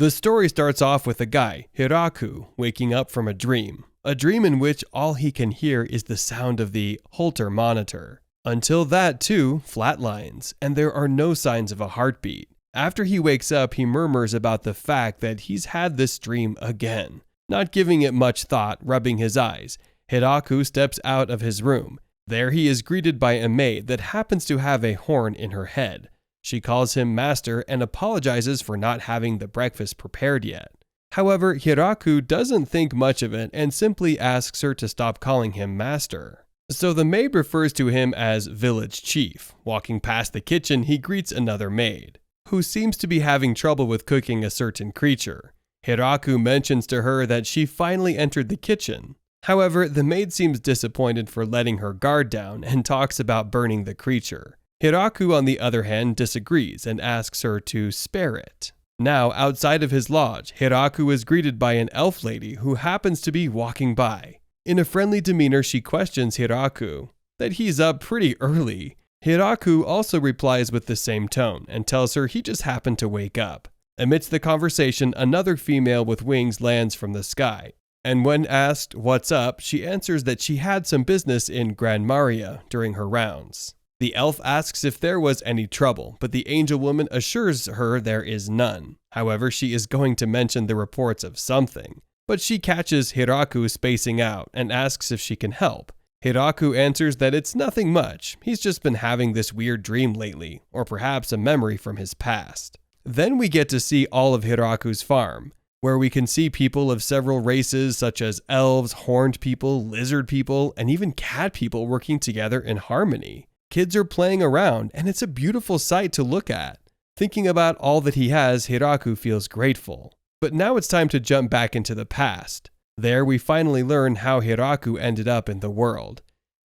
The story starts off with a guy, Hiraku, waking up from a dream in which all he can hear is the sound of the Holter monitor. Until that too flatlines, and there are no signs of a heartbeat. After he wakes up, he murmurs about the fact that he's had this dream again. Not giving it much thought, rubbing his eyes, Hiraku steps out of his room. There he is greeted by a maid that happens to have a horn in her head. She calls him master and apologizes for not having the breakfast prepared yet. However, Hiraku doesn't think much of it and simply asks her to stop calling him master. So the maid refers to him as village chief. Walking past the kitchen, he greets another maid, who seems to be having trouble with cooking a certain creature. Hiraku mentions to her that she finally entered the kitchen. However, the maid seems disappointed for letting her guard down and talks about burning the creature. Hiraku, on the other hand, disagrees and asks her to spare it. Now, outside of his lodge, Hiraku is greeted by an elf lady who happens to be walking by. In a friendly demeanor, she questions Hiraku that he's up pretty early. Hiraku also replies with the same tone and tells her he just happened to wake up. Amidst the conversation, another female with wings lands from the sky, and when asked what's up, she answers that she had some business in Gran Maria during her rounds. The elf asks if there was any trouble, but the angel woman assures her there is none. However, she is going to mention the reports of something, but she catches Hiraku spacing out and asks if she can help. Hiraku answers that it's nothing much, he's just been having this weird dream lately, or perhaps a memory from his past. Then we get to see all of Hiraku's farm, where we can see people of several races such as elves, horned people, lizard people, and even cat people working together in harmony. Kids are playing around, and it's a beautiful sight to look at. Thinking about all that he has, Hiraku feels grateful. But now it's time to jump back into the past. There we finally learn how Hiraku ended up in the world.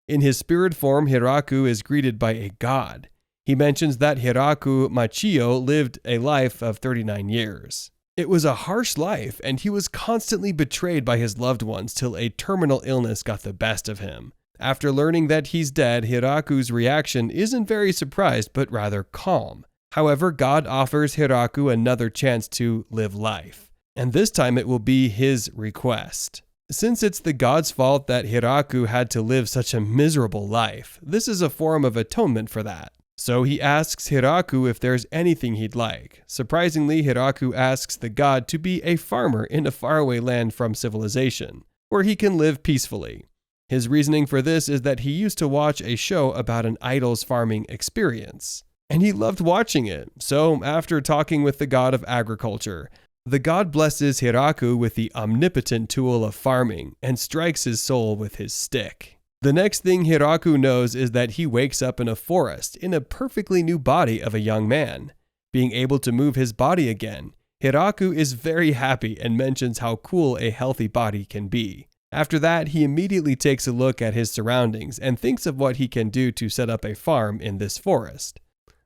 In his spirit form, Hiraku is greeted by a god. He mentions that Hiraku Machio lived a life of 39 years. It was a harsh life, and he was constantly betrayed by his loved ones till a terminal illness got the best of him. After learning that he's dead, Hiraku's reaction isn't very surprised, but rather calm. However, God offers Hiraku another chance to live life, and this time it will be his request. Since it's the god's fault that Hiraku had to live such a miserable life, this is a form of atonement for that. So he asks Hiraku if there's anything he'd like. Surprisingly, Hiraku asks the god to be a farmer in a faraway land from civilization, where he can live peacefully. His reasoning for this is that he used to watch a show about an idol's farming experience, and he loved watching it. So after talking with the god of agriculture, the god blesses Hiraku with the omnipotent tool of farming and strikes his soul with his stick. The next thing Hiraku knows is that he wakes up in a forest in a perfectly new body of a young man. Being able to move his body again, Hiraku is very happy and mentions how cool a healthy body can be. After that, he immediately takes a look at his surroundings and thinks of what he can do to set up a farm in this forest.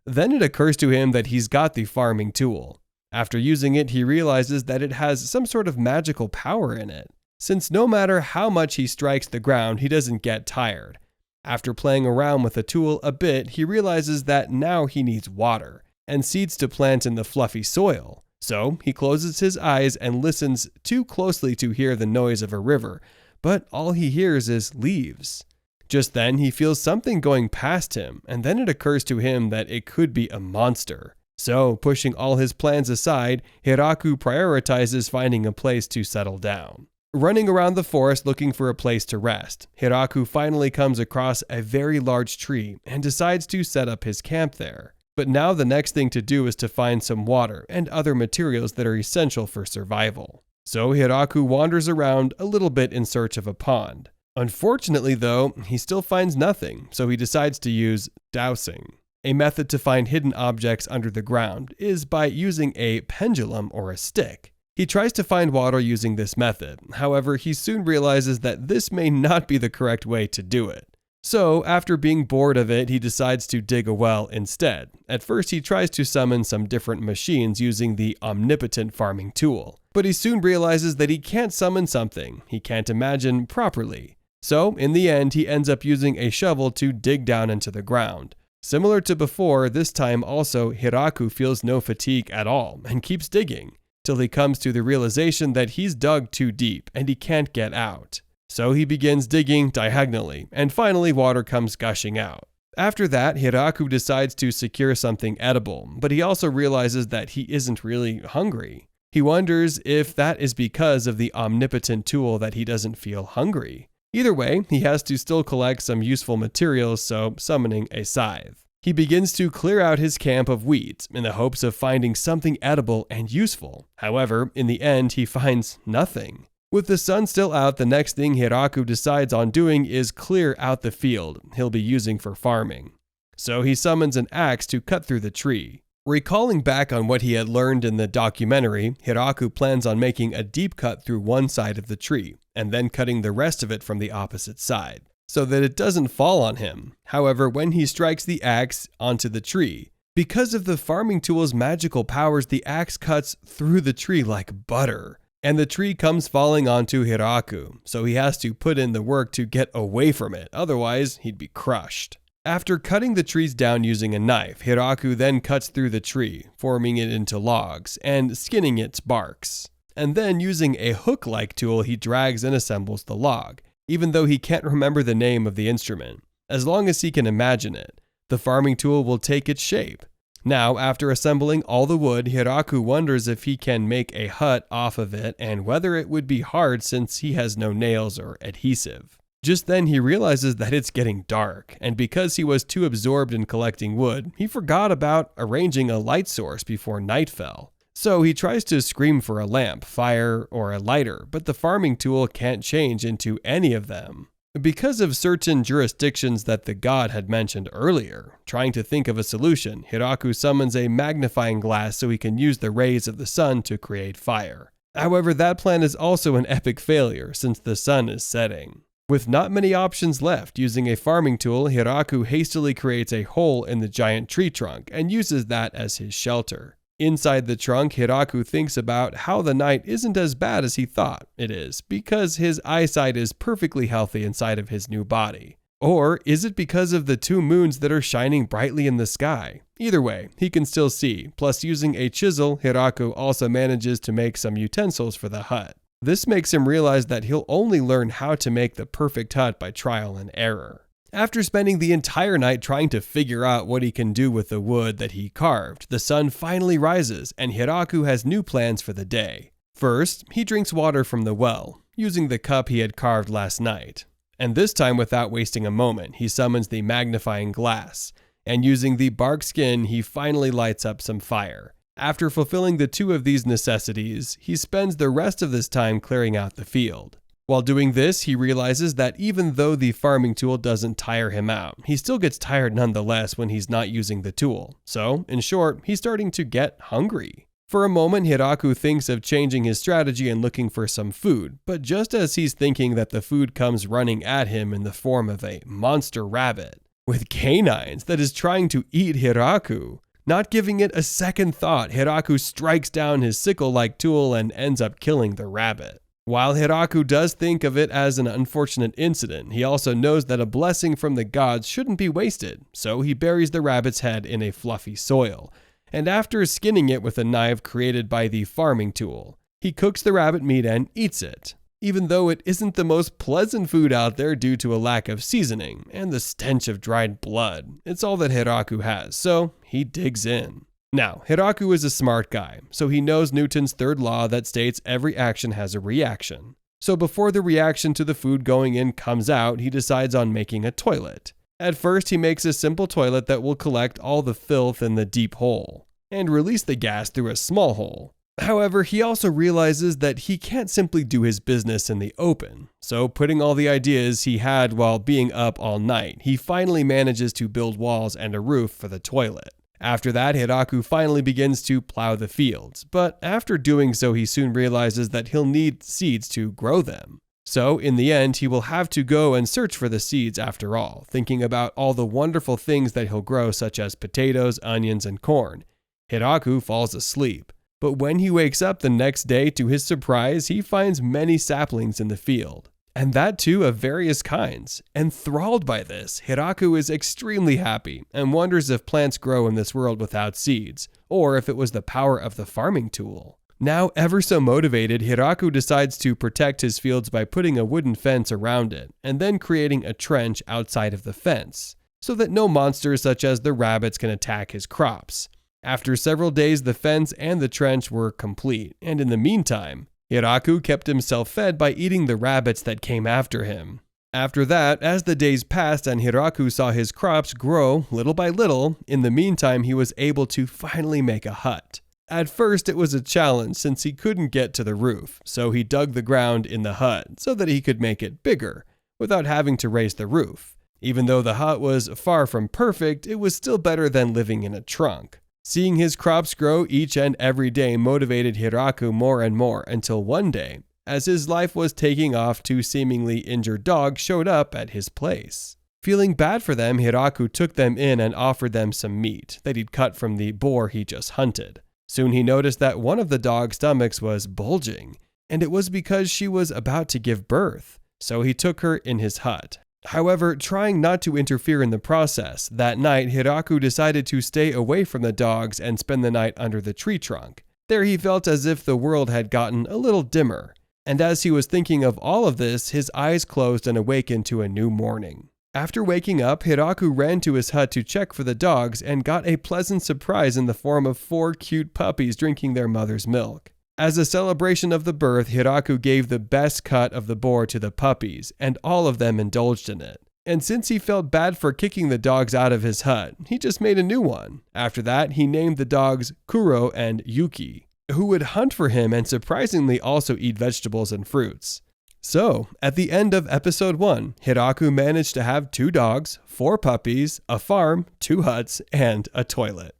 Then it occurs to him that he's got the farming tool. After using it, he realizes that it has some sort of magical power in it, since no matter how much he strikes the ground, he doesn't get tired. After playing around with the tool a bit, he realizes that now he needs water and seeds to plant in the fluffy soil. So he closes his eyes and listens too closely to hear the noise of a river, but all he hears is leaves. Just then he feels something going past him, and then it occurs to him that it could be a monster. So, pushing all his plans aside, Hiraku prioritizes finding a place to settle down. Running around the forest looking for a place to rest, Hiraku finally comes across a very large tree and decides to set up his camp there. But now the next thing to do is to find some water and other materials that are essential for survival. So Hiraku wanders around a little bit in search of a pond. Unfortunately though, he still finds nothing, so he decides to use dowsing. A method to find hidden objects under the ground is by using a pendulum or a stick. He tries to find water using this method, however he soon realizes that this may not be the correct way to do it. So, after being bored of it, he decides to dig a well instead. At first, he tries to summon some different machines using the omnipotent farming tool, but he soon realizes that he can't summon something he can't imagine properly. So, in the end, he ends up using a shovel to dig down into the ground. Similar to before, this time also, Hiraku feels no fatigue at all and keeps digging. till he comes to the realization that he's dug too deep and he can't get out. So he begins digging diagonally, and finally water comes gushing out. After that, Hiraku decides to secure something edible, but he also realizes that he isn't really hungry. He wonders if that is because of the omnipotent tool that he doesn't feel hungry. Either way, he has to still collect some useful materials, so summoning a scythe. He begins to clear out his camp of weeds in the hopes of finding something edible and useful. However, in the end, he finds nothing. With the sun still out, the next thing Hiraku decides on doing is clear out the field he'll be using for farming. So he summons an axe to cut through the tree. Recalling back on what he had learned in the documentary, Hiraku plans on making a deep cut through one side of the tree, and then cutting the rest of it from the opposite side, so that it doesn't fall on him. However, when he strikes the axe onto the tree, because of the farming tool's magical powers, the axe cuts through the tree like butter, and the tree comes falling onto Hiraku, so he has to put in the work to get away from it, otherwise he'd be crushed. After cutting the trees down using a knife, Hiraku then cuts through the tree, forming it into logs, and skinning its barks. And then using a hook-like tool, he drags and assembles the log, even though he can't remember the name of the instrument. As long as he can imagine it, the farming tool will take its shape. Now, after assembling all the wood, Hiraku wonders if he can make a hut off of it and whether it would be hard since he has no nails or adhesive. Just then he realizes that it's getting dark, and because he was too absorbed in collecting wood, he forgot about arranging a light source before night fell. So he tries to scream for a lamp, fire, or a lighter, but the farming tool can't change into any of them. Because of certain jurisdictions that the god had mentioned earlier, trying to think of a solution, Hiraku summons a magnifying glass so he can use the rays of the sun to create fire. However, that plan is also an epic failure since the sun is setting. With not many options left, using a farming tool, Hiraku hastily creates a hole in the giant tree trunk and uses that as his shelter. Inside the trunk, Hiraku thinks about how the night isn't as bad as he thought it is, because his eyesight is perfectly healthy inside of his new body. Or is it because of the 2 moons that are shining brightly in the sky? Either way, he can still see, plus using a chisel, Hiraku also manages to make some utensils for the hut. This makes him realize that he'll only learn how to make the perfect hut by trial and error. After spending the entire night trying to figure out what he can do with the wood that he carved, the sun finally rises and Hiraku has new plans for the day. First, he drinks water from the well, using the cup he had carved last night. And this time, without wasting a moment, he summons the magnifying glass, and using the bark skin, he finally lights up some fire. After fulfilling the 2 of these necessities, he spends the rest of this time clearing out the field. While doing this, he realizes that even though the farming tool doesn't tire him out, he still gets tired nonetheless when he's not using the tool. So, in short, he's starting to get hungry. For a moment, Hiraku thinks of changing his strategy and looking for some food, but just as he's thinking that the food comes running at him in the form of a monster rabbit with canines that is trying to eat Hiraku. Not giving it a second thought, Hiraku strikes down his sickle-like tool and ends up killing the rabbit. While Hiraku does think of it as an unfortunate incident, he also knows that a blessing from the gods shouldn't be wasted, so he buries the rabbit's head in a fluffy soil. And after skinning it with a knife created by the farming tool, he cooks the rabbit meat and eats it. Even though it isn't the most pleasant food out there due to a lack of seasoning and the stench of dried blood, it's all that Hiraku has, so he digs in. Now, Hiraku is a smart guy, so he knows Newton's 3rd law that states every action has a reaction. So before the reaction to the food going in comes out, he decides on making a toilet. At first, he makes a simple toilet that will collect all the filth in the deep hole and release the gas through a small hole. However, he also realizes that he can't simply do his business in the open. So putting all the ideas he had while being up all night, he finally manages to build walls and a roof for the toilet. After that, Hiraku finally begins to plow the fields, but after doing so, he soon realizes that he'll need seeds to grow them. So in the end, he will have to go and search for the seeds after all, thinking about all the wonderful things that he'll grow such as potatoes, onions, and corn. Hiraku falls asleep. But when he wakes up the next day, to his surprise, he finds many saplings in the field, and that too of various kinds. Enthralled by this, Hiraku is extremely happy and wonders if plants grow in this world without seeds, or if it was the power of the farming tool. Now ever so motivated, Hiraku decides to protect his fields by putting a wooden fence around it, and then creating a trench outside of the fence, so that no monsters such as the rabbits can attack his crops. After several days, the fence and the trench were complete, and in the meantime, Hiraku kept himself fed by eating the rabbits that came after him. After that, as the days passed and Hiraku saw his crops grow little by little, in the meantime he was able to finally make a hut. At first it was a challenge since he couldn't get to the roof, so he dug the ground in the hut so that he could make it bigger, without having to raise the roof. Even though the hut was far from perfect, it was still better than living in a trunk. Seeing his crops grow each and every day motivated Hiraku more and more until one day, as his life was taking off, two seemingly injured dogs showed up at his place. Feeling bad for them, Hiraku took them in and offered them some meat that he'd cut from the boar he just hunted. Soon he noticed that one of the dog's stomachs was bulging, and it was because she was about to give birth, so he took her in his hut. However, trying not to interfere in the process, that night Hiraku decided to stay away from the dogs and spend the night under the tree trunk. There he felt as if the world had gotten a little dimmer, and as he was thinking of all of this, his eyes closed and awakened to a new morning. After waking up, Hiraku ran to his hut to check for the dogs and got a pleasant surprise in the form of 4 cute puppies drinking their mother's milk. As a celebration of the birth, Hiraku gave the best cut of the boar to the puppies, and all of them indulged in it. And since he felt bad for kicking the dogs out of his hut, he just made a new one. After that, he named the dogs Kuro and Yuki, who would hunt for him and surprisingly also eat vegetables and fruits. So, at the end of episode 1, Hiraku managed to have 2 dogs, 4 puppies, a farm, 2 huts, and a toilet.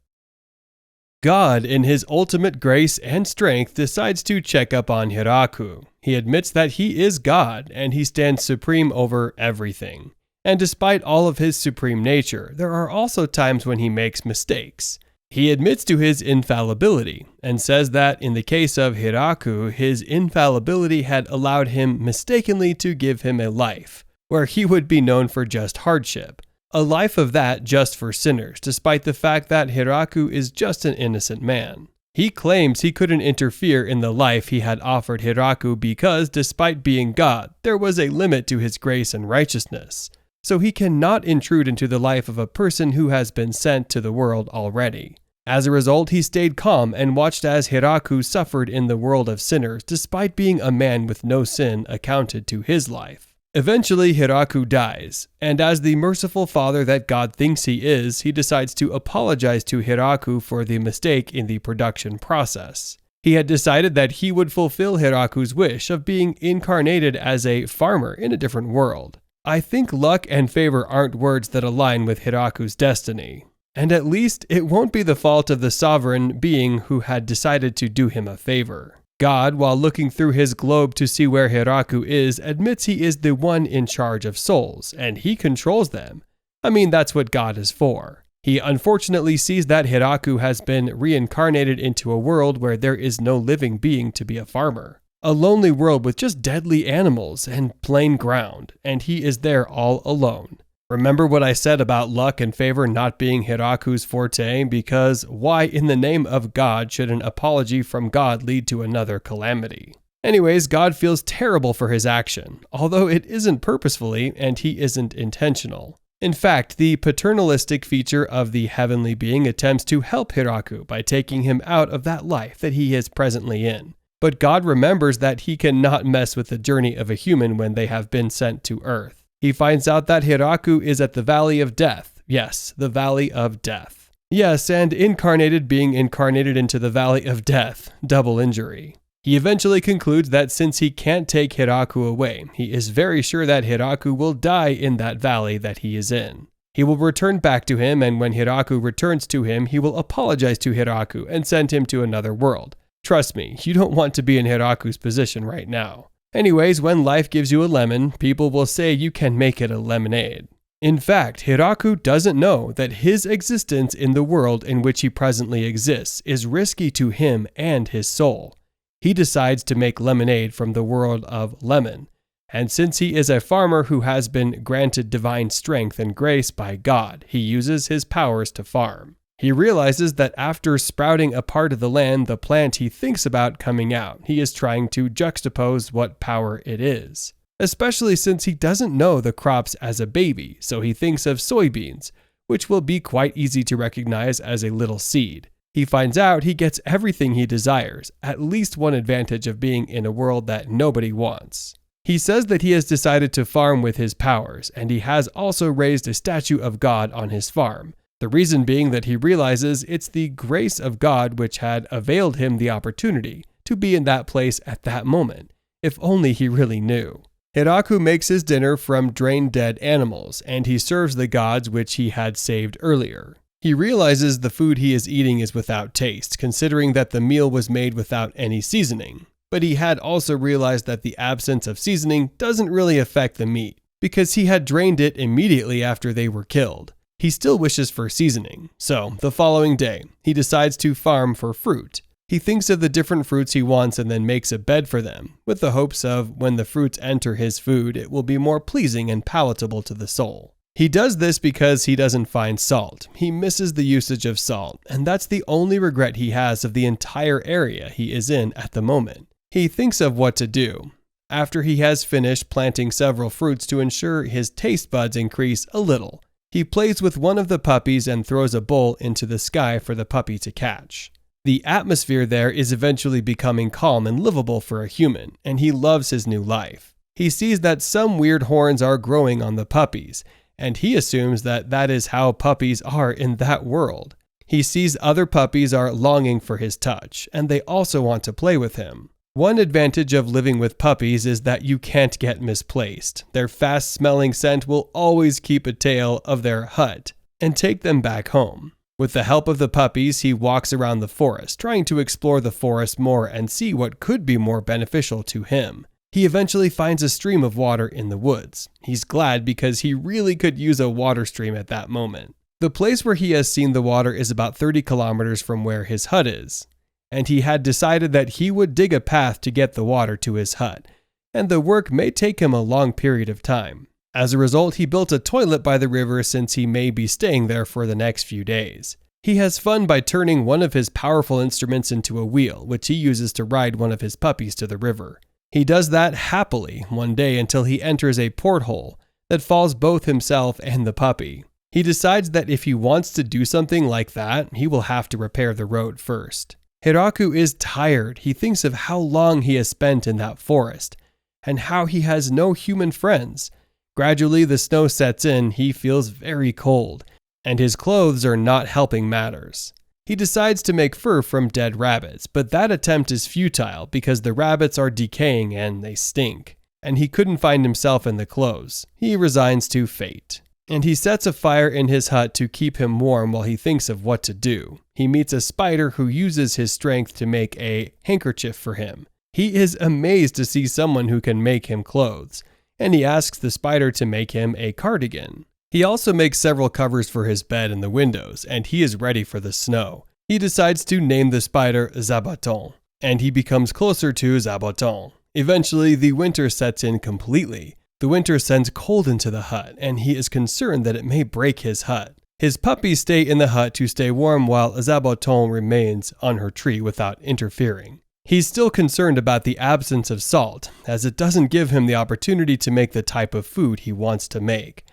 God, in his ultimate grace and strength, decides to check up on Hiraku. He admits that he is God, and he stands supreme over everything. And despite all of his supreme nature, there are also times when he makes mistakes. He admits to his infallibility, and says that in the case of Hiraku, his infallibility had allowed him mistakenly to give him a life, where he would be known for just hardship. A life of that just for sinners, despite the fact that Hiraku is just an innocent man. He claims he couldn't interfere in the life he had offered Hiraku because, despite being God, there was a limit to his grace and righteousness. So he cannot intrude into the life of a person who has been sent to the world already. As a result, he stayed calm and watched as Hiraku suffered in the world of sinners despite being a man with no sin accounted to his life. Eventually, Hiraku dies, and as the merciful father that God thinks he is, he decides to apologize to Hiraku for the mistake in the production process. He had decided that he would fulfill Hiraku's wish of being incarnated as a farmer in a different world. I think luck and favor aren't words that align with Hiraku's destiny. And at least it won't be the fault of the sovereign being who had decided to do him a favor. God, while looking through his globe to see where Hiraku is, admits he is the one in charge of souls, and he controls them. I mean, that's what God is for. He unfortunately sees that Hiraku has been reincarnated into a world where there is no living being to be a farmer. A lonely world with just deadly animals and plain ground, and he is there all alone. Remember what I said about luck and favor not being Hiraku's forte, because why in the name of God should an apology from God lead to another calamity? Anyways, God feels terrible for his action, although it isn't purposefully and he isn't intentional. In fact, the paternalistic feature of the heavenly being attempts to help Hiraku by taking him out of that life that he is presently in. But God remembers that he cannot mess with the journey of a human when they have been sent to Earth. He finds out that Hiraku is at the Valley of Death. Yes, the Valley of Death. Yes, and incarnated being incarnated into the Valley of Death. Double injury. He eventually concludes that since he can't take Hiraku away, he is very sure that Hiraku will die in that valley that he is in. He will return back to him, and when Hiraku returns to him, he will apologize to Hiraku and send him to another world. Trust me, you don't want to be in Hiraku's position right now. Anyways, when life gives you a lemon, people will say you can make it a lemonade. In fact, Hiraku doesn't know that his existence in the world in which he presently exists is risky to him and his soul. He decides to make lemonade from the world of lemon, and since he is a farmer who has been granted divine strength and grace by God, he uses his powers to farm. He realizes that after sprouting a part of the land, the plant he thinks about coming out, he is trying to juxtapose what power it is. Especially since he doesn't know the crops as a baby, so he thinks of soybeans, which will be quite easy to recognize as a little seed. He finds out he gets everything he desires, at least one advantage of being in a world that nobody wants. He says that he has decided to farm with his powers, and he has also raised a statue of God on his farm. The reason being that he realizes it's the grace of God which had availed him the opportunity to be in that place at that moment, if only he really knew. Hiraku makes his dinner from drained dead animals, and he serves the gods which he had saved earlier. He realizes the food he is eating is without taste, considering that the meal was made without any seasoning. But he had also realized that the absence of seasoning doesn't really affect the meat, because he had drained it immediately after they were killed. He still wishes for seasoning, so the following day, he decides to farm for fruit. He thinks of the different fruits he wants and then makes a bed for them, with the hopes of when the fruits enter his food, it will be more pleasing and palatable to the soul. He does this because he doesn't find salt. He misses the usage of salt, and that's the only regret he has of the entire area he is in at the moment. He thinks of what to do. After he has finished planting several fruits to ensure his taste buds increase a little, he plays with one of the puppies and throws a bowl into the sky for the puppy to catch. The atmosphere there is eventually becoming calm and livable for a human, and he loves his new life. He sees that some weird horns are growing on the puppies, and he assumes that that is how puppies are in that world. He sees other puppies are longing for his touch, and they also want to play with him. One advantage of living with puppies is that you can't get misplaced. Their fast-smelling scent will always keep a tail of their hut and take them back home. With the help of the puppies, he walks around the forest, trying to explore the forest more and see what could be more beneficial to him. He eventually finds a stream of water in the woods. He's glad because he really could use a water stream at that moment. The place where he has seen the water is about 30 kilometers from where his hut is, and he had decided that he would dig a path to get the water to his hut, and the work may take him a long period of time. As a result, he built a toilet by the river since he may be staying there for the next few days. He has fun by turning one of his powerful instruments into a wheel, which he uses to ride one of his puppies to the river. He does that happily one day until he enters a porthole that falls both himself and the puppy. He decides that if he wants to do something like that, he will have to repair the road first. Hiraku is tired. He thinks of how long he has spent in that forest and how he has no human friends. Gradually, the snow sets in, he feels very cold, and his clothes are not helping matters. He decides to make fur from dead rabbits, but that attempt is futile because the rabbits are decaying and they stink, and he couldn't find himself in the clothes. He resigns to fate, and he sets a fire in his hut to keep him warm while he thinks of what to do. He meets a spider who uses his strength to make a handkerchief for him. He is amazed to see someone who can make him clothes, and he asks the spider to make him a cardigan. He also makes several covers for his bed and the windows, and he is ready for the snow. He decides to name the spider Zabaton, and he becomes closer to Zabaton. Eventually, the winter sets in completely. The winter sends cold into the hut, and he is concerned that it may break his hut. His puppies stay in the hut to stay warm while Zabaton remains on her tree without interfering. He's still concerned about the absence of salt, as it doesn't give him the opportunity to make the type of food he wants to make.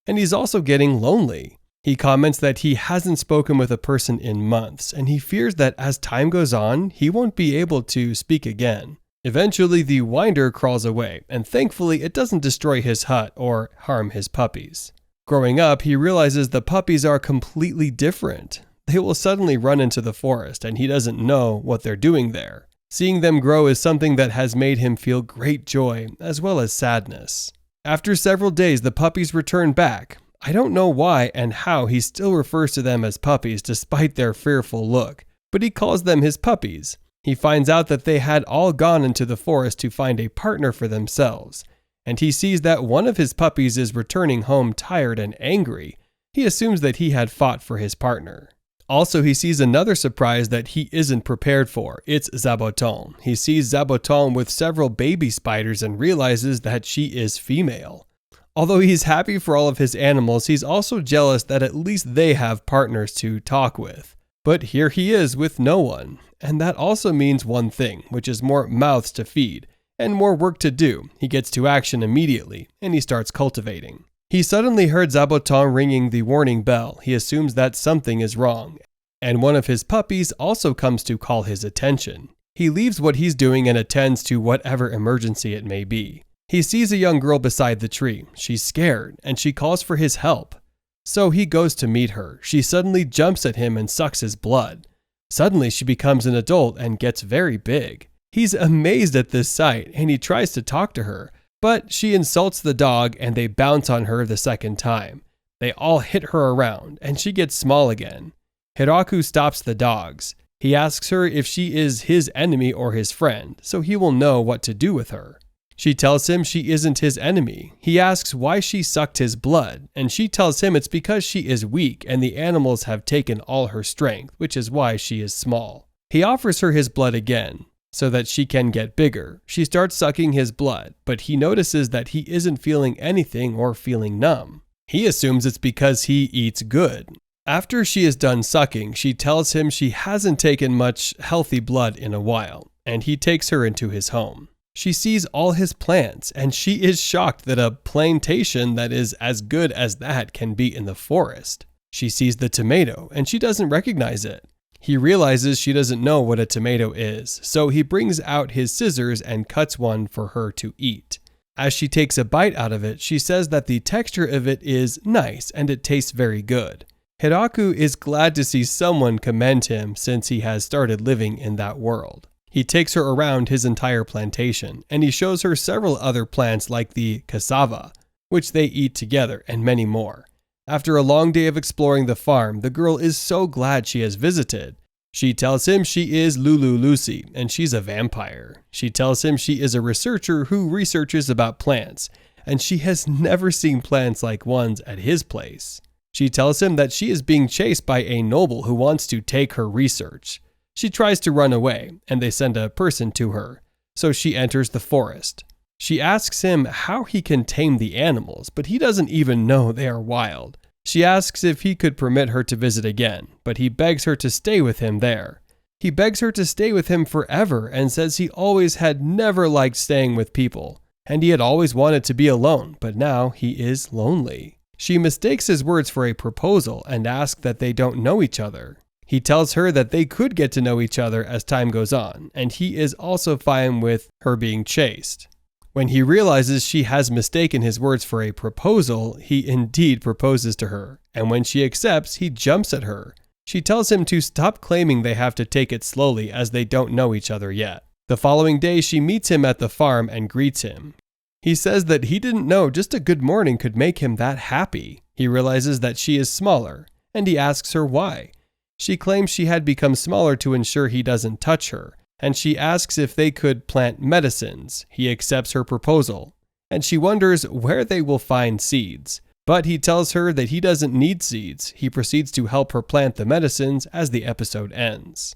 And he's also getting lonely. He comments that he hasn't spoken with a person in months, and he fears that as time goes on, he won't be able to speak again. Eventually, the winder crawls away, and thankfully it doesn't destroy his hut or harm his puppies. Growing up, he realizes the puppies are completely different. They will suddenly run into the forest, and he doesn't know what they're doing there. Seeing them grow is something that has made him feel great joy, as well as sadness. After several days, the puppies return back. I don't know why and how he still refers to them as puppies despite their fearful look, but he calls them his puppies. He finds out that they had all gone into the forest to find a partner for themselves, and he sees that one of his puppies is returning home tired and angry. He assumes that he had fought for his partner. Also, he sees another surprise that he isn't prepared for. It's Zaboton. He sees Zaboton with several baby spiders and realizes that she is female. Although he's happy for all of his animals, he's also jealous that at least they have partners to talk with. But here he is with no one, and that also means one thing, which is more mouths to feed, and more work to do. He gets to action immediately, and he starts cultivating. He suddenly heard Zabuton ringing the warning bell. He assumes that something is wrong, and one of his puppies also comes to call his attention. He leaves what he's doing and attends to whatever emergency it may be. He sees a young girl beside the tree. She's scared, and she calls for his help. So he goes to meet her. She suddenly jumps at him and sucks his blood. Suddenly she becomes an adult and gets very big. He's amazed at this sight, and he tries to talk to her, but she insults the dog and they bounce on her the second time. They all hit her around, and she gets small again. Hiraku stops the dogs. He asks her if she is his enemy or his friend, so he will know what to do with her. She tells him she isn't his enemy. He asks why she sucked his blood, and she tells him it's because she is weak and the animals have taken all her strength, which is why she is small. He offers her his blood again, so that she can get bigger. She starts sucking his blood, but he notices that he isn't feeling anything or feeling numb. He assumes it's because he eats good. After she is done sucking, she tells him she hasn't taken much healthy blood in a while, and he takes her into his home. She sees all his plants, and she is shocked that a plantation that is as good as that can be in the forest. She sees the tomato, and she doesn't recognize it. He realizes she doesn't know what a tomato is, so he brings out his scissors and cuts one for her to eat. As she takes a bite out of it, she says that the texture of it is nice and it tastes very good. Hiraku is glad to see someone commend him since he has started living in that world. He takes her around his entire plantation, and he shows her several other plants like the cassava, which they eat together, and many more. After a long day of exploring the farm, the girl is so glad she has visited. She tells him she is Lulu Lucy, and she's a vampire. She tells him she is a researcher who researches about plants, and she has never seen plants like ones at his place. She tells him that she is being chased by a noble who wants to take her research. She tries to run away, and they send a person to her, so she enters the forest. She asks him how he can tame the animals, but he doesn't even know they are wild. She asks if he could permit her to visit again, but he begs her to stay with him there. He begs her to stay with him forever and says he always had never liked staying with people, and he had always wanted to be alone, but now he is lonely. She mistakes his words for a proposal and asks that they don't know each other. He tells her that they could get to know each other as time goes on, and he is also fine with her being chased. When he realizes she has mistaken his words for a proposal, he indeed proposes to her, and when she accepts, he jumps at her. She tells him to stop claiming they have to take it slowly as they don't know each other yet. The following day, she meets him at the farm and greets him. He says that he didn't know just a good morning could make him that happy. He realizes that she is smaller, and he asks her why. She claims she had become smaller to ensure he doesn't touch her, and she asks if they could plant medicines. He accepts her proposal, and she wonders where they will find seeds. But he tells her that he doesn't need seeds. He proceeds to help her plant the medicines as the episode ends.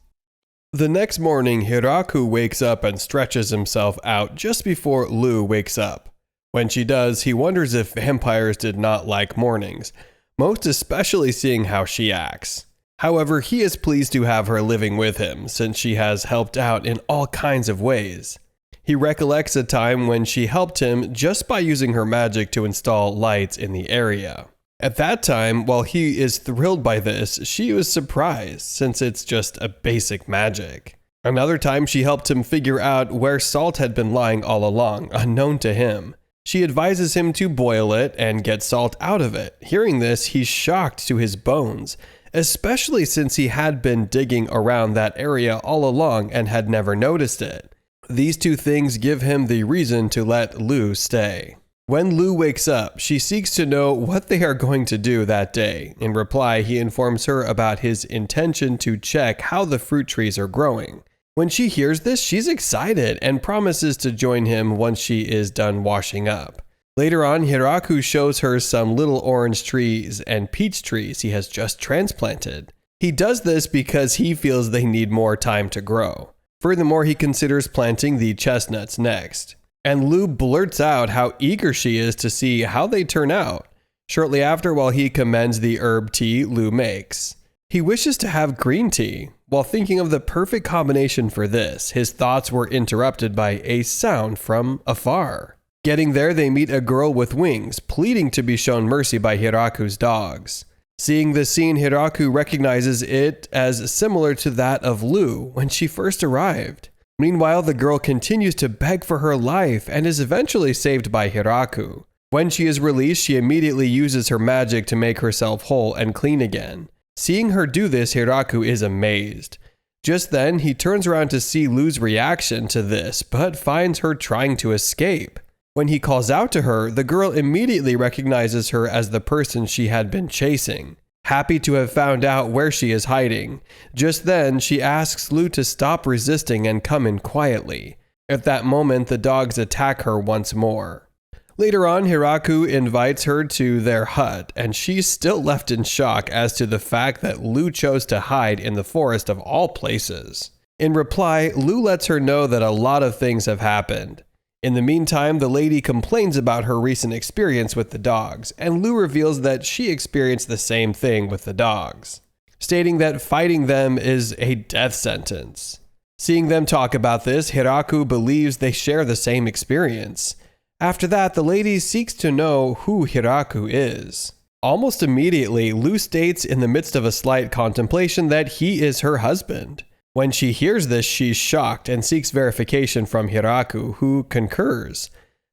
The next morning, Hiraku wakes up and stretches himself out just before Lu wakes up. When she does, he wonders if vampires did not like mornings, most especially seeing how she acts. However, he is pleased to have her living with him, since she has helped out in all kinds of ways. He recollects a time when she helped him just by using her magic to install lights in the area. At that time, while he is thrilled by this, she was surprised, since it's just a basic magic. Another time, she helped him figure out where salt had been lying all along, unknown to him. She advises him to boil it and get salt out of it. Hearing this, he's shocked to his bones, especially since he had been digging around that area all along and had never noticed it. These two things give him the reason to let Lu stay. When Lu wakes up, she seeks to know what they are going to do that day. In reply, he informs her about his intention to check how the fruit trees are growing. When she hears this, she's excited and promises to join him once she is done washing up. Later on, Hiraku shows her some little orange trees and peach trees he has just transplanted. He does this because he feels they need more time to grow. Furthermore, he considers planting the chestnuts next. and Lu blurts out how eager she is to see how they turn out. Shortly after, while he commends the herb tea Lu makes, he wishes to have green tea. While thinking of the perfect combination for this, his thoughts were interrupted by a sound from afar. Getting there, they meet a girl with wings, pleading to be shown mercy by Hiraku's dogs. Seeing this scene, Hiraku recognizes it as similar to that of Lu when she first arrived. Meanwhile, the girl continues to beg for her life and is eventually saved by Hiraku. When she is released, she immediately uses her magic to make herself whole and clean again. Seeing her do this, Hiraku is amazed. Just then, he turns around to see Lu's reaction to this, but finds her trying to escape. When he calls out to her, the girl immediately recognizes her as the person she had been chasing, happy to have found out where she is hiding. Just then, she asks Lu to stop resisting and come in quietly. At that moment, the dogs attack her once more. Later on, Hiraku invites her to their hut, and she's still left in shock as to the fact that Lu chose to hide in the forest of all places. In reply, Lu lets her know that a lot of things have happened. In the meantime, the lady complains about her recent experience with the dogs, and Lu reveals that she experienced the same thing with the dogs, stating that fighting them is a death sentence. Seeing them talk about this, Hiraku believes they share the same experience. After that, the lady seeks to know who Hiraku is. Almost immediately, Lu states in the midst of a slight contemplation that he is her husband. When she hears this, she's shocked and seeks verification from Hiraku, who concurs.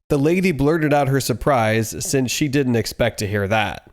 The lady blurted out her surprise since she didn't expect to hear that.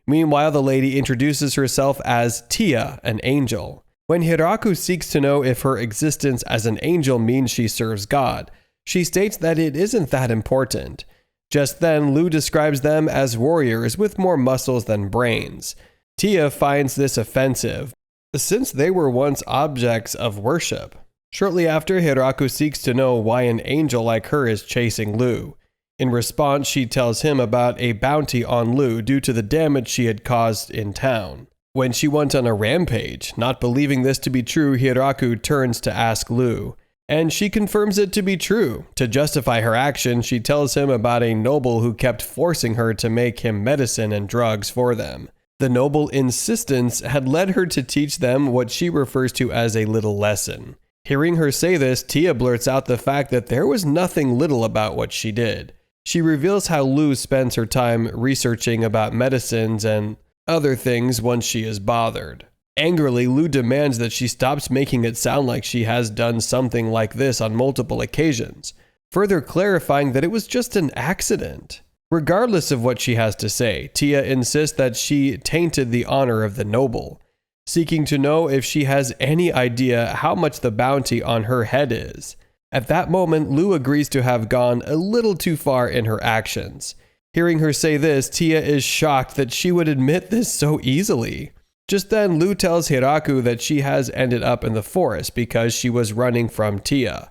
Meanwhile, the lady introduces herself as Tia, an angel. When Hiraku seeks to know if her existence as an angel means she serves God, she states that it isn't that important. Just then, Lu describes them as warriors with more muscles than brains. Tia finds this offensive, since they were once objects of worship. Shortly after, Hiraku seeks to know why an angel like her is chasing Lu. In response, she tells him about a bounty on Lu due to the damage she had caused in town when she went on a rampage. Not believing this to be true, Hiraku turns to ask Lu, and she confirms it to be true. To justify her action, she tells him about a noble who kept forcing her to make him medicine and drugs for them. The noble's insistence had led her to teach them what she refers to as a little lesson. Hearing her say this, Tia blurts out the fact that there was nothing little about what she did. She reveals how Lu spends her time researching about medicines and other things once she is bothered. Angrily, Lu demands that she stops making it sound like she has done something like this on multiple occasions, further clarifying that it was just an accident. Regardless of what she has to say, Tia insists that she tainted the honor of the noble, seeking to know if she has any idea how much the bounty on her head is. At that moment, Lu agrees to have gone a little too far in her actions. Hearing her say this, Tia is shocked that she would admit this so easily. Just then, Lu tells Hiraku that she has ended up in the forest because she was running from Tia,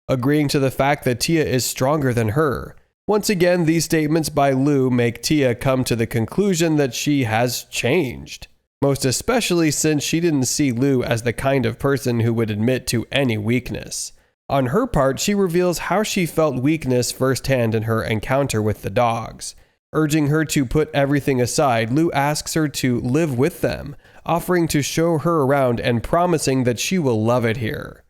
agreeing to the fact that Tia is stronger than her. Once again, these statements by Lu make Tia come to the conclusion that she has changed, most especially since she didn't see Lu as the kind of person who would admit to any weakness. On her part, she reveals how she felt weakness firsthand in her encounter with the dogs. Urging her to put everything aside, Lu asks her to live with them, offering to show her around and promising that she will love it here.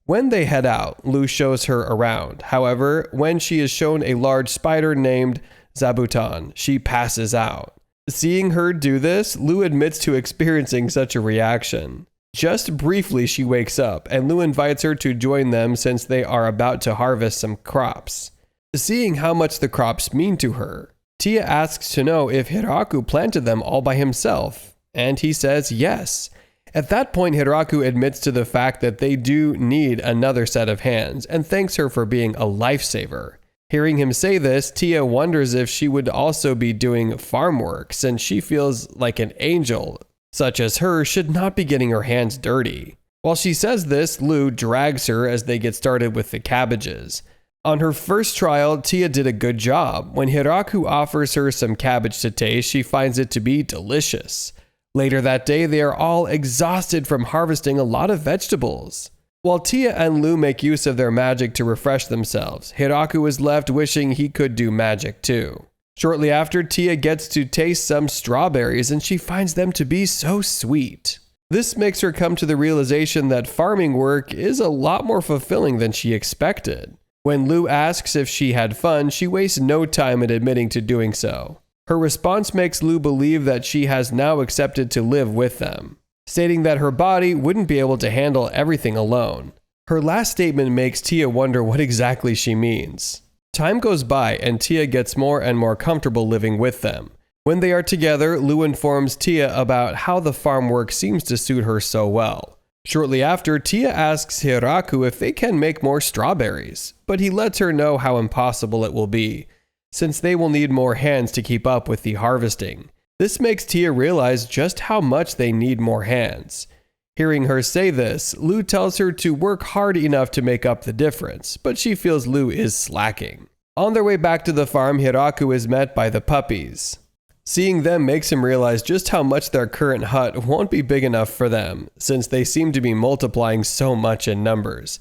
When they head out, Lu shows her around. However, when she is shown a large spider named Zabuton, she passes out. Seeing her do this, Lu admits to experiencing such a reaction. Just briefly, she wakes up, and Lu invites her to join them since they are about to harvest some crops. Seeing how much the crops mean to her, Tia asks to know if Hiraku planted them all by himself, and he says yes. At that point, Hiraku admits to the fact that they do need another set of hands, and thanks her for being a lifesaver. Hearing him say this, Tia wonders if she would also be doing farm work, since she feels like an angel, such as her, should not be getting her hands dirty. While she says this, Lu drags her as they get started with the cabbages. On her first trial, Tia did a good job. When Hiraku offers her some cabbage to taste, she finds it to be delicious. Later that day, they are all exhausted from harvesting a lot of vegetables. While Tia and Lu make use of their magic to refresh themselves, Hiraku is left wishing he could do magic too. Shortly after, Tia gets to taste some strawberries and she finds them to be so sweet. This makes her come to the realization that farming work is a lot more fulfilling than she expected. When Lu asks if she had fun, she wastes no time in admitting to doing so. Her response makes Lu believe that she has now accepted to live with them, stating that her body wouldn't be able to handle everything alone. Her last statement makes Tia wonder what exactly she means. Time goes by and Tia gets more and more comfortable living with them. When they are together, Lu informs Tia about how the farm work seems to suit her so well. Shortly after, Tia asks Hiraku if they can make more strawberries, but he lets her know how impossible it will be, since they will need more hands to keep up with the harvesting. This makes Tia realize just how much they need more hands. Hearing her say this, Lu tells her to work hard enough to make up the difference, but she feels Lu is slacking. On their way back to the farm, Hiraku is met by the puppies. Seeing them makes him realize just how much their current hut won't be big enough for them, since they seem to be multiplying so much in numbers.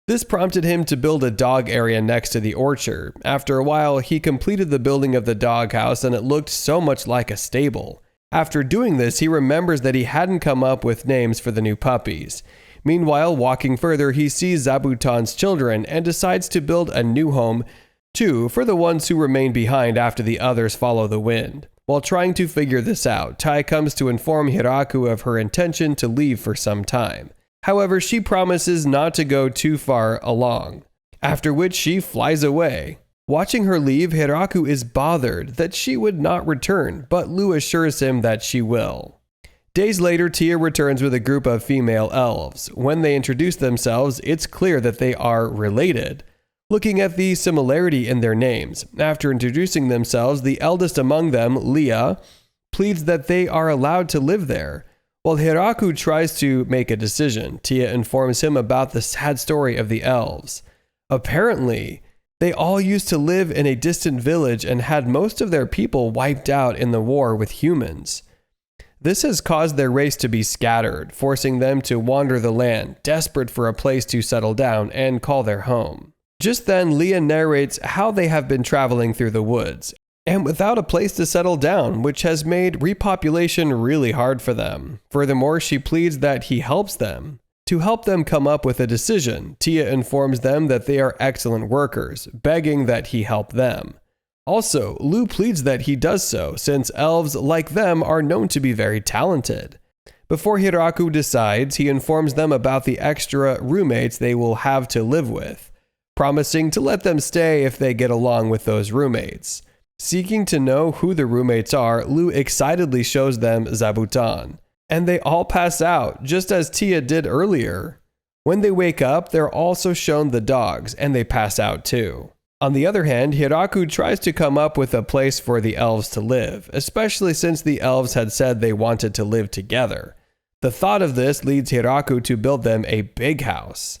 This prompted him to build a dog area next to the orchard. After a while, he completed the building of the doghouse and it looked so much like a stable. After doing this, he remembers that he hadn't come up with names for the new puppies. Meanwhile, walking further, he sees Zabuton's children and decides to build a new home, too, for the ones who remain behind after the others follow the wind. While trying to figure this out, Tai comes to inform Hiraku of her intention to leave for some time. However, she promises not to go too far along, after which she flies away. Watching her leave, Hiraku is bothered that she would not return, but Lu assures him that she will. Days later, Tia returns with a group of female elves. When they introduce themselves, it's clear that they are related. Looking at the similarity in their names, after introducing themselves, the eldest among them, Leah, pleads that they are allowed to live there. While Hiraku tries to make a decision, Tia informs him about the sad story of the elves. Apparently, they all used to live in a distant village and had most of their people wiped out in the war with humans. This has caused their race to be scattered, forcing them to wander the land, desperate for a place to settle down and call their home. Just then, Leah narrates how they have been traveling through the woods, and without a place to settle down, which has made repopulation really hard for them. Furthermore, she pleads that he helps them. To help them come up with a decision, Tia informs them that they are excellent workers, begging that he help them. Also, Lu pleads that he does so, since elves like them are known to be very talented. Before Hiraku decides, he informs them about the extra roommates they will have to live with, promising to let them stay if they get along with those roommates. Seeking to know who the roommates are, Lu excitedly shows them Zabuton, and they all pass out, just as Tia did earlier. When they wake up, they're also shown the dogs, and they pass out too. On the other hand, Hiraku tries to come up with a place for the elves to live, especially since the elves had said they wanted to live together. The thought of this leads Hiraku to build them a big house.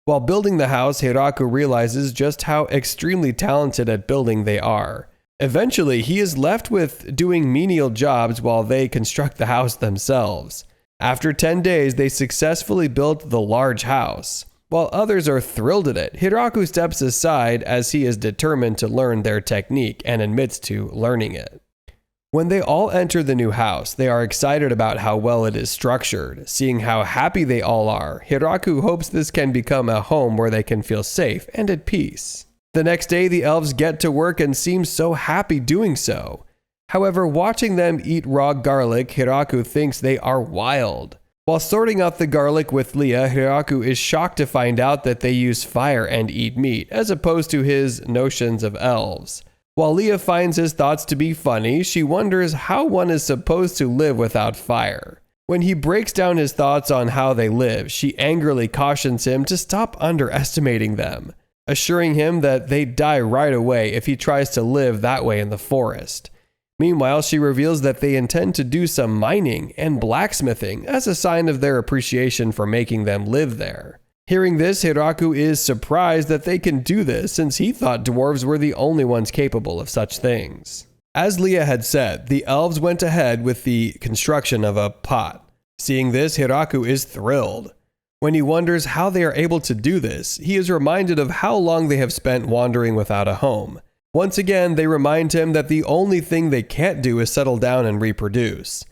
While building the house, Hiraku realizes just how extremely talented at building they are. Eventually, he is left with doing menial jobs while they construct the house themselves. After 10 days, they successfully built the large house. While others are thrilled at it, Hiraku steps aside as he is determined to learn their technique and admits to learning it. When they all enter the new house, they are excited about how well it is structured. Seeing how happy they all are, Hiraku hopes this can become a home where they can feel safe and at peace. The next day, the elves get to work and seem so happy doing so. However, watching them eat raw garlic, Hiraku thinks they are wild. While sorting out the garlic with Leah, Hiraku is shocked to find out that they use fire and eat meat, as opposed to his notions of elves. While Leah finds his thoughts to be funny, she wonders how one is supposed to live without fire. When he breaks down his thoughts on how they live, she angrily cautions him to stop underestimating them, assuring him that they die right away if he tries to live that way in the forest. Meanwhile, she reveals that they intend to do some mining and blacksmithing as a sign of their appreciation for making them live there. Hearing this, Hiraku is surprised that they can do this since he thought dwarves were the only ones capable of such things. As Leah had said, the elves went ahead with the construction of a pot. Seeing this, Hiraku is thrilled. When he wonders how they are able to do this, he is reminded of how long they have spent wandering without a home. Once again, they remind him that the only thing they can't do is settle down and reproduce.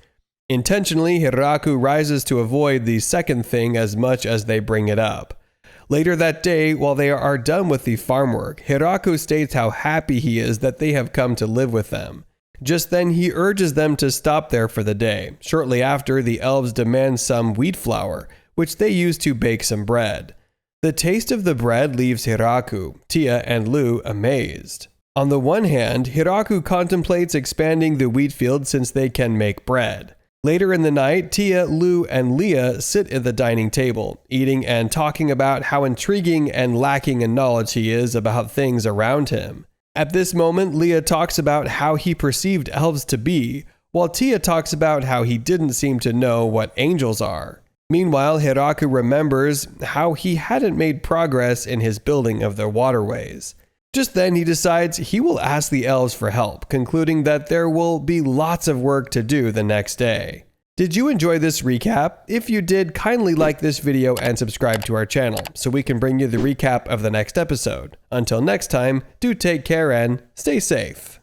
Intentionally, Hiraku rises to avoid the second thing as much as they bring it up. Later that day, while they are done with the farm work, Hiraku states how happy he is that they have come to live with them. Just then, he urges them to stop there for the day. Shortly after, the elves demand some wheat flour, which they use to bake some bread. The taste of the bread leaves Hiraku, Tia, and Lu amazed. On the one hand, Hiraku contemplates expanding the wheat field since they can make bread. Later in the night, Tia, Lu, and Leah sit at the dining table, eating and talking about how intriguing and lacking in knowledge he is about things around him. At this moment, Leah talks about how he perceived elves to be, while Tia talks about how he didn't seem to know what angels are. Meanwhile, Hiraku remembers how he hadn't made progress in his building of the waterways. Just then, he decides he will ask the elves for help, concluding that there will be lots of work to do the next day. Did you enjoy this recap? If you did, kindly like this video and subscribe to our channel so we can bring you the recap of the next episode. Until next time, do take care and stay safe.